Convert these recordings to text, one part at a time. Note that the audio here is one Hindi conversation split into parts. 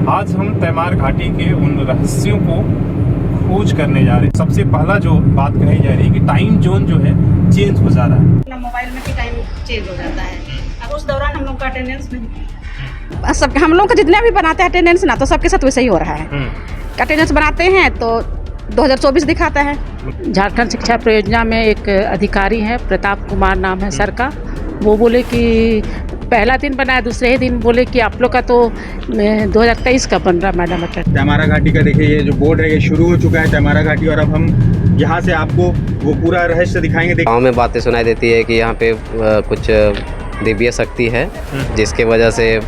आज हम तैमार घाटी के उन रहस्यों को खोज करने जा रहे हैं। सबसे पहला जो बात कही जा रही है कि टाइम जोन जो है चेंज हो जा रहा है। अपना मोबाइल में भी टाइम चेंज हो जाता है। अब उस दौरान हम लोग का अटेंडेंस नहीं, सब हम लोग का जितने भी बनाते हैं अटेंडेंस ना, तो सबके साथ वैसे ही हो रहा है। अटेंडेंस बनाते हैं तो 2024 दिखाता है। झारखंड शिक्षा परियोजना में एक अधिकारी है, प्रताप कुमार नाम है सर का। वो बोले कि पहला दिन बनाया, दूसरे ही दिन बोले कि आप लोग का तो 2023 का बन रहा मैडम अटेंडेंस। तैमारा घाटी का देखिए, ये जो बोर्ड है ये शुरू हो चुका है तैमारा घाटी, और अब हम यहाँ से आपको वो पूरा रहस्य दिखाएंगे। गाँव में बातें सुनाई देती है कि यहाँ पे कुछ दिव्य शक्ति है, जिसके वजह से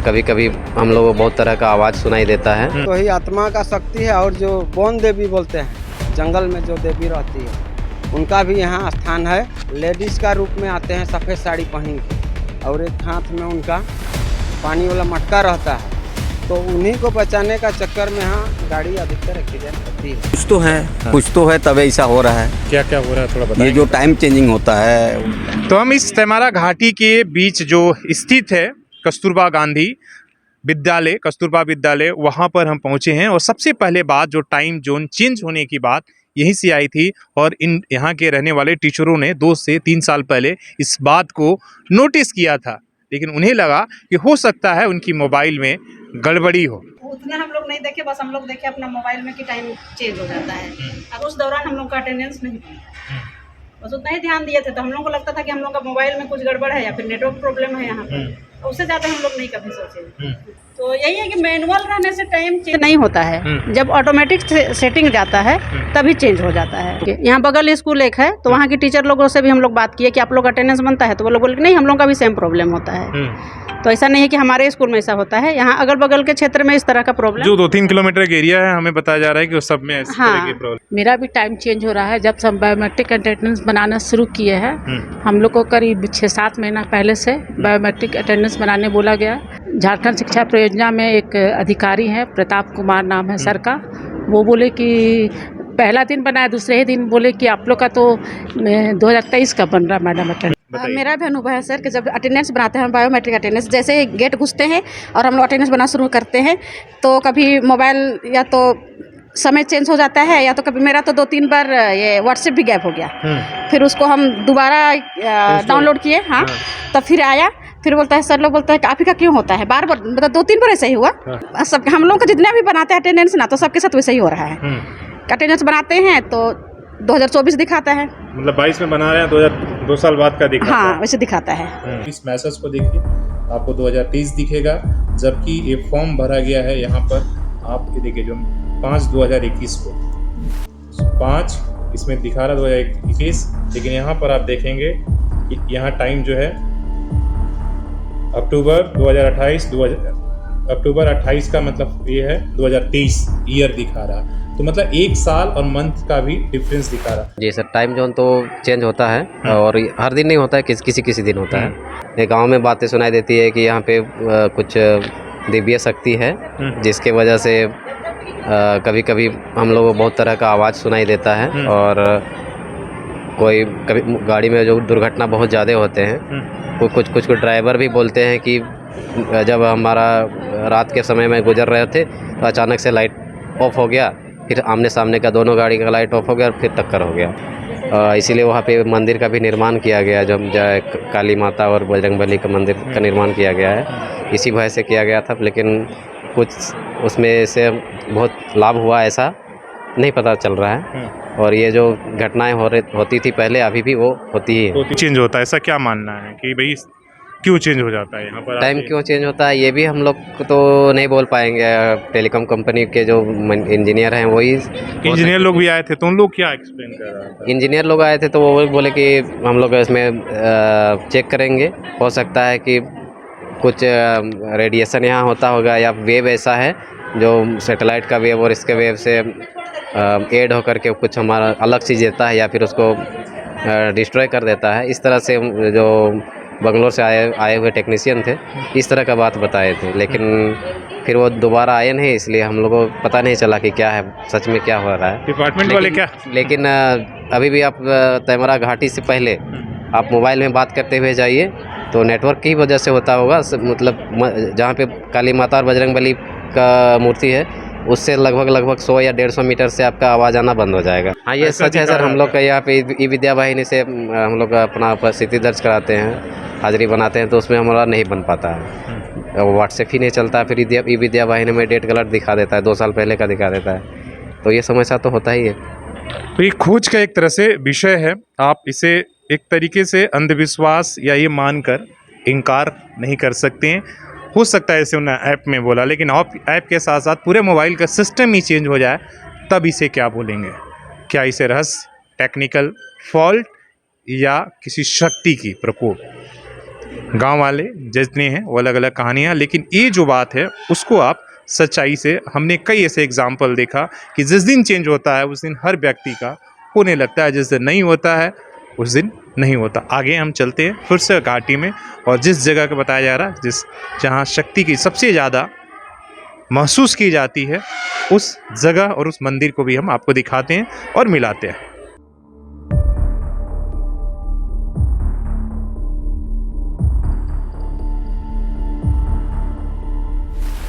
कभी कभी हम लोगों को बहुत तरह का आवाज़ सुनाई देता है। तो ही आत्मा का शक्ति है, और जो वन देवी बोलते हैं, जंगल में जो देवी रहती है, उनका भी यहाँ स्थान है। लेडीज़ का रूप में आते हैं सफ़ेद साड़ी पहन के, और एक हाथ में उनका पानी वाला मटका रहता है। तो उन्हीं को बचाने का चक्कर में यहाँ गाड़ी अधिकतर एक्सीडेंट होती है। कुछ तो है तब ऐसा हो रहा है। क्या क्या हो रहा है थोड़ा बताइए। ये जो टाइम चेंजिंग होता है। तो हम इस तैमारा घाटी के बीच जो स्थित है कस्तूरबा गांधी विद्यालय, कस्तूरबा विद्यालय, वहाँ पर हम पहुँचे हैं। और सबसे पहले बात जो टाइम जोन चेंज होने की बात यहीं से आई थी, और इन यहाँ के रहने वाले टीचरों ने 2 से 3 साल पहले इस बात को नोटिस किया था, लेकिन उन्हें लगा कि हो सकता है उनकी मोबाइल में गड़बड़ी हो। उतना हम लोग नहीं देखे, बस हम लोग देखे अपना मोबाइल में कि टाइम चेंज हो जाता है। अब उस दौरान हम लोग का अटेंडेंस नहीं, बस उतना ही ध्यान दिए थे। तो हम लोग को लगता था कि हम लोग का मोबाइल में कुछ गड़बड़ है या फिर नेटवर्क प्रॉब्लम है यहाँ पर, उससे ज़्यादा हम लोग नहीं कभी सोचे। तो यही है कि मैनुअल रहने से टाइम चेंज नहीं होता है, जब ऑटोमेटिक सेटिंग जाता है तभी चेंज हो जाता है। यहाँ बगल स्कूल एक है, तो वहाँ की टीचर लोगों से भी हम लोग बात किए कि आप लोग अटेंडेंस बनता है, तो वो लोग बोले नहीं, हम लोग का भी सेम प्रॉब्लम होता है। तो ऐसा नहीं है कि हमारे स्कूल में ऐसा होता है, यहाँ अगल बगल के क्षेत्र में इस तरह का प्रॉब्लम जो 2-3 किलोमीटर का एरिया है, हमें बताया जा रहा है कि उस सब में इस तरह की प्रॉब्लम। मेरा भी टाइम चेंज हो रहा है। जब से हम बायोमेट्रिक अटेंडेंस बनाना शुरू किए हैं, हम लोग को करीब 6-7 महीना पहले से बायोमेट्रिक अटेंडेंस बनाने बोला गया। झारखंड शिक्षा परियोजना में एक अधिकारी है, प्रताप कुमार नाम है सर का। वो बोले कि पहला दिन बनाया, दूसरे ही दिन बोले कि आप लोग का तो 2023 का बन रहा मैडम अटेंडेंस। मेरा भी अनुभव है सर कि जब अटेंडेंस बनाते हैं, बायोमेट्रिक अटेंडेंस, जैसे ही गेट घुसते हैं और हम लोग अटेंडेंस बनाना शुरू करते हैं, तो कभी मोबाइल या तो समय चेंज हो जाता है, या तो कभी मेरा तो 2-3 बार ये व्हाट्सएप भी गैप हो गया। फिर उसको हम दोबारा डाउनलोड किए, हाँ, तब फिर आया। फिर बोलता है, सर लोग बोलता है कि आप ही का क्यों होता है, बार बार, मतलब 2-3 बार ऐसा ही हुआ। सब हम लोग का जितने भी बनाते हैं अटेंडेंस ना, तो सबके साथ वैसे ही हो रहा है। अटेंडेंस बनाते हैं तो 2024 दिखाता है, मतलब 22 में बना रहे हैं, 2 साल बाद का दिखाता है। हाँ, वैसे दिखाता है। इस मैसेज को देखिए, आपको 2023 दिखेगा, जबकि ये फॉर्म भरा गया है यहाँ पर आपके देखिए जो 5/2021 को 5 इसमें दिखा रहा 2021, लेकिन यहाँ पर आप देखेंगे कि यहाँ टाइम जो है अक्टूबर 28 का मतलब ये है 2023 ईयर दिखा रहा, तो मतलब 1 साल और मंथ का भी डिफरेंस दिखा रहा। जी सर, टाइम जोन तो चेंज होता है, और हर दिन नहीं होता है, किसी दिन होता है। ये गांव में बातें सुनाई देती है कि यहाँ पे कुछ दिव्य शक्ति है, जिसके वजह से कभी कभी हम लोगों को बहुत तरह का आवाज़ सुनाई देता है। और कोई कभी गाड़ी में जो दुर्घटना बहुत ज़्यादा होते हैं, कुछ ड्राइवर भी बोलते हैं कि जब हमारा रात के समय में गुजर रहे थे तो अचानक से लाइट ऑफ हो गया, फिर आमने सामने का दोनों गाड़ी का लाइट ऑफ हो गया और फिर टक्कर हो गया। इसीलिए वहाँ पे मंदिर का भी निर्माण किया गया, जब काली माता और बजरंगबली का मंदिर का निर्माण किया गया है, इसी वजह से किया गया था। लेकिन कुछ उसमें से बहुत लाभ हुआ ऐसा नहीं पता चल रहा है। और ये जो घटनाएं होती थी पहले, अभी भी वो होती ही है। चेंज होता है, ऐसा क्या मानना है कि भाई क्यों चेंज हो जाता है यहाँ पर? टाइम क्यों चेंज होता है ये भी हम लोग तो नहीं बोल पाएंगे। टेलीकॉम कंपनी के जो इंजीनियर हैं वही, इंजीनियर लोग भी आए थे, तो उन लोग क्या एक्सप्लेन कर रहा था? इंजीनियर लोग आए थे तो वो बोले कि हम लोग इसमें चेक करेंगे, हो सकता है कि कुछ रेडिएशन यहाँ होता होगा, या वेव ऐसा है जो सैटेलाइट का वेव और इसके वेव से ऐड होकर के कुछ हमारा अलग चीज़ देता है, या फिर उसको डिस्ट्रॉय कर देता है। इस तरह से जो बंगलोर से आए हुए टेक्नीशियन थे, इस तरह का बात बताए थे। लेकिन फिर वो दोबारा आए नहीं, इसलिए हम लोगों को पता नहीं चला कि क्या है, सच में क्या हो रहा है। डिपार्टमेंट वाले क्या? लेकिन अभी भी आप तैमारा घाटी से पहले आप मोबाइल में बात करते हुए जाइए, तो नेटवर्क की वजह से होता होगा मतलब जहाँ पे काली माता और बजरंगबली का मूर्ति है उससे लगभग 100 या 150 मीटर से आपका आवाज़ आना बंद हो जाएगा। हाँ ये ऐसा सच है सर, हम लोग का यहाँ पे ई विद्या वाहिनी से हम लोग अपना उपस्थिति दर्ज कराते हैं, हाजिरी बनाते हैं, तो उसमें हमारा नहीं बन पाता है। व्हाट्सएप ही नहीं चलता, फिर ई विद्या वाहिनी में डेट गलत दिखा देता है, 2 साल पहले का दिखा देता है, तो ये समस्या तो होता ही है। तो ये खोज का एक तरह से विषय है, आप इसे एक तरीके से अंधविश्वास या ये मानकर इनकार नहीं कर सकते हैं। हो सकता है ऐसे उन्होंने ऐप में बोला, लेकिन ऐप के साथ साथ पूरे मोबाइल का सिस्टम ही चेंज हो जाए तब इसे क्या बोलेंगे? क्या इसे रहस्य, टेक्निकल फॉल्ट या किसी शक्ति की प्रकोप? गांव वाले जितने हैं वो अलग अलग कहानियाँ, लेकिन ये जो बात है उसको आप सच्चाई से, हमने कई ऐसे एग्जाम्पल देखा कि जिस दिन चेंज होता है उस दिन हर व्यक्ति का होने लगता है, जिस दिन नहीं होता है उस दिन नहीं होता। आगे हम चलते हैं फिर से घाटी में, और जिस जगह का बताया जा रहा है जहाँ शक्ति की सबसे ज़्यादा महसूस की जाती है उस जगह और उस मंदिर को भी हम आपको दिखाते हैं और मिलाते हैं।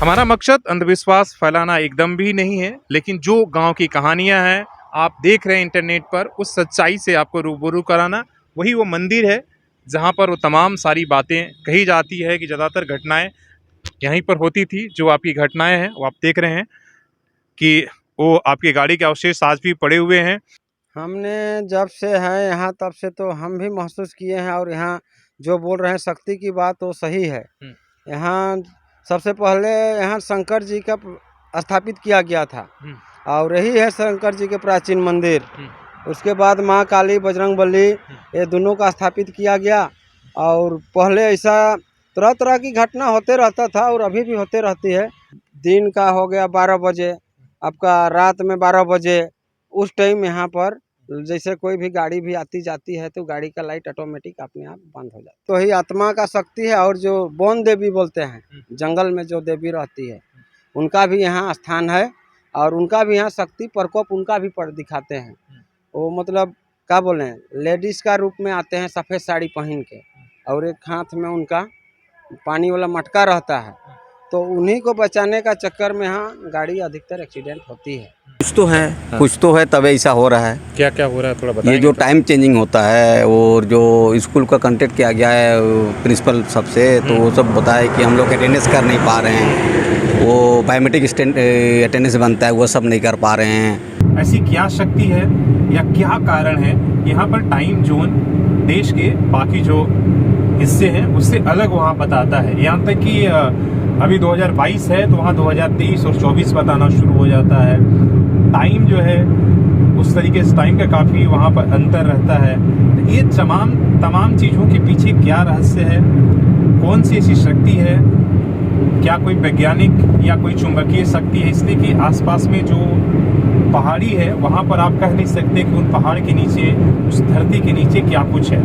हमारा मकसद अंधविश्वास फैलाना एकदम भी नहीं है, लेकिन जो गांव की कहानियां हैं आप देख रहे हैं इंटरनेट पर, उस सच्चाई से आपको रूबरू कराना। वही वो मंदिर है जहां पर वो तमाम सारी बातें कही जाती है कि ज़्यादातर घटनाएं यहीं पर होती थी। जो आपकी घटनाएं हैं वो आप देख रहे हैं कि वो आपकी गाड़ी के अवशेष आज भी पड़े हुए हैं। हमने जब से है यहाँ तब से तो हम भी महसूस किए हैं, और यहाँ जो बोल रहे हैं शक्ति की बात वो सही है। यहाँ सबसे पहले यहाँ शंकर जी का स्थापित किया गया था, और यही है शंकर जी के प्राचीन मंदिर। उसके बाद माँ काली, बजरंगबली, ये दोनों का स्थापित किया गया। और पहले ऐसा तरह तरह की घटना होते रहता था और अभी भी होते रहती है। दिन का हो गया 12 बजे, आपका रात में 12 बजे, उस टाइम यहाँ पर जैसे कोई भी गाड़ी भी आती जाती है तो गाड़ी का लाइट ऑटोमेटिक अपने आप बंद हो जाता है। तो ही आत्मा का शक्ति है। और जो वन देवी बोलते हैं, जंगल में जो देवी रहती है, उनका भी यहाँ स्थान है, और उनका भी यहाँ शक्ति प्रकोप उनका भी दिखाते हैं। वो मतलब क्या बोलें, लेडीज़ का रूप में आते हैं सफ़ेद साड़ी पहन के, और एक हाथ में उनका पानी वाला मटका रहता है। तो उन्हीं को बचाने का चक्कर में यहाँ गाड़ी अधिकतर एक्सीडेंट होती है। कुछ तो है तब ऐसा हो रहा है। क्या क्या हो रहा है थोड़ा बताएं। ये जो टाइम चेंजिंग होता है और जो स्कूल का कंटेक्ट किया गया है प्रिंसिपल सबसे, तो वो सब बताया कि हम लोग अटेंडेंस कर नहीं पा रहे हैं, वो बायोमेट्रिक अटेंडेंस बनता है वो सब नहीं कर पा रहे हैं। ऐसी क्या शक्ति है या क्या कारण है यहाँ पर टाइम जोन देश के बाकी जो हिस्से हैं उससे अलग वहाँ बताता है। यहाँ तक कि अभी 2022 है तो वहाँ 2023 और 24 बताना शुरू हो जाता है। टाइम जो है उस तरीके से टाइम का काफ़ी वहाँ पर अंतर रहता है। तो ये तमाम चीज़ों के पीछे क्या रहस्य है, कौन सी ऐसी शक्ति है, क्या कोई वैज्ञानिक या कोई चुंबकीय शक्ति है? इसलिए कि आसपास में जो पहाड़ी है वहाँ पर आप कह नहीं सकते कि उन पहाड़ के नीचे, उस धरती के नीचे क्या कुछ है।